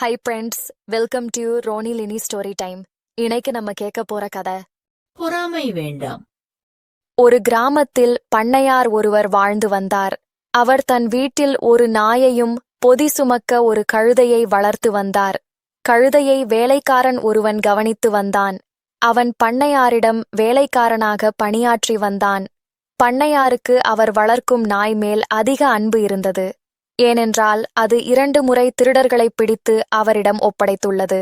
High friends, welcome to Roni Lini story time. இன்னைக்கு நம்ம கேட்க போற கதை பொறாமை வேண்டாம். ஒரு கிராமத்தில் பண்ணையார் ஒருவர் வாழ்ந்து வந்தார். அவர் தன் வீட்டில் ஒரு நாயையும் பொதி சுமக்க ஒரு கழுதையை வளர்த்து வந்தார். கழுதையை வேலைக்காரன் ஒருவன் கவனித்து வந்தான். அவன் பண்ணையாரிடம் வேலைக்காரனாக பணியாற்றி வந்தான். பண்ணையாருக்கு அவர் வளர்க்கும் நாய் மேல் அதிக அன்பு இருந்தது. ஏனென்றால் அது 2 முறை திருடர்களைப் பிடித்து அவரிடம் ஒப்படைத்துள்ளது.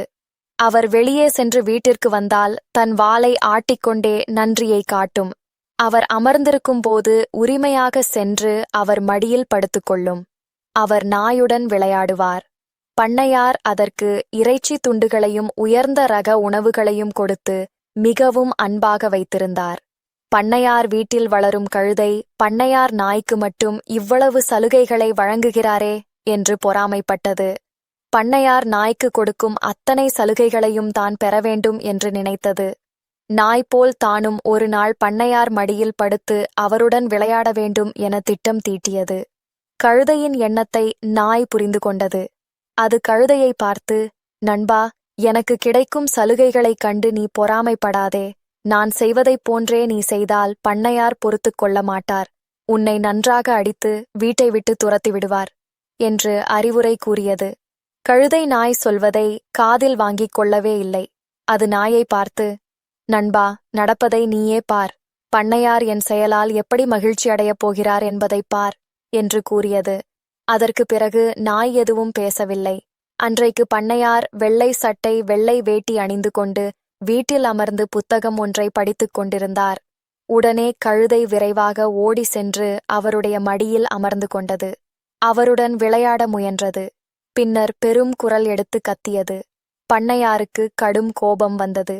அவர் வெளியே சென்று வீட்டிற்கு வந்தால் தன் வாலை ஆட்டிக்கொண்டே நன்றியை காட்டும். அவர் அமர்ந்திருக்கும் போது உரிமையாக சென்று அவர் மடியில் படுத்துக்கொள்ளும். அவர் நாயுடன் விளையாடுவார். பண்ணையார் அதற்கு இறைச்சி துண்டுகளையும் உயர்ந்த ரக உணவுகளையும் கொடுத்து மிகவும் அன்பாக வைத்திருந்தார். பண்ணையார் வீட்டில் வளரும் கழுதை பண்ணையார் நாய்க்கு மட்டும் இவ்வளவு சலுகைகளை வழங்குகிறாரே என்று பொறாமைப்பட்டது. பண்ணையார் நாய்க்கு கொடுக்கும் அத்தனை சலுகைகளையும் தான் பெற வேண்டும் என்று நினைத்தது. நாய் போல் தானும் ஒரு நாள் பண்ணையார் மடியில் படுத்து அவருடன் விளையாட வேண்டும் என திட்டம் தீட்டியது. கழுதையின் எண்ணத்தை நாய் புரிந்து கொண்டது. அது கழுதையை பார்த்து, நண்பா, எனக்கு கிடைக்கும் சலுகைகளைக் கண்டு நீ பொறாமைப்படாதே. நான் செய்வதைப் போன்றே நீ செய்தால் பண்ணையார் பொறுத்துக் கொள்ள மாட்டார். உன்னை நன்றாக அடித்து வீட்டை விட்டு துரத்தி விடுவார் என்று அறிவுரை கூறியது. கழுதை நாய் சொல்வதை காதில் வாங்கிக் கொள்ளவே இல்லை. அது நாயை பார்த்து, நண்பா, நடப்பதை நீயே பார். பண்ணையார் என் செயலால் எப்படி மகிழ்ச்சி அடையப் போகிறார் என்பதைப் பார் என்று கூறியது. அதற்கு பிறகு நாய் எதுவும் பேசவில்லை. அன்றைக்கு பண்ணையார் வெள்ளை சட்டை வெள்ளை வேட்டி அணிந்து கொண்டு வீட்டில் அமர்ந்து புத்தகம் ஒன்றை படித்துக் கொண்டிருந்தார். உடனே கழுதை விரைவாக ஓடி சென்று அவருடைய மடியில் அமர்ந்து கொண்டது. அவருடன் விளையாட முயன்றது. பின்னர் பெரும் குரல் எடுத்து கத்தியது. பண்ணையாருக்கு கடும் கோபம் வந்தது.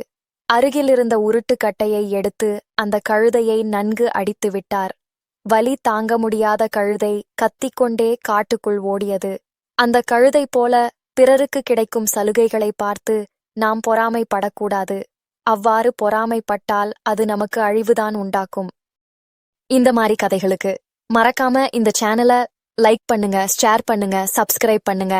அருகிலிருந்த உருட்டுக்கட்டையை எடுத்து அந்த கழுதையை நன்கு அடித்து விட்டார். வலி தாங்க முடியாத கழுதை கத்திக்கொண்டே காட்டுக்குள் ஓடியது. அந்த கழுதை போல பிறருக்கு கிடைக்கும் சலுகைகளை பார்த்து நாம் பொறாமைப்படக்கூடாது. அவ்வாறு பொறாமைப்பட்டால் அது நமக்கு அழிவுதான் உண்டாக்கும். இந்த மாதிரி கதைகளுக்கு மறக்காம இந்த சேனலை லைக் பண்ணுங்க, ஷேர் பண்ணுங்க, சப்ஸ்கிரைப் பண்ணுங்க.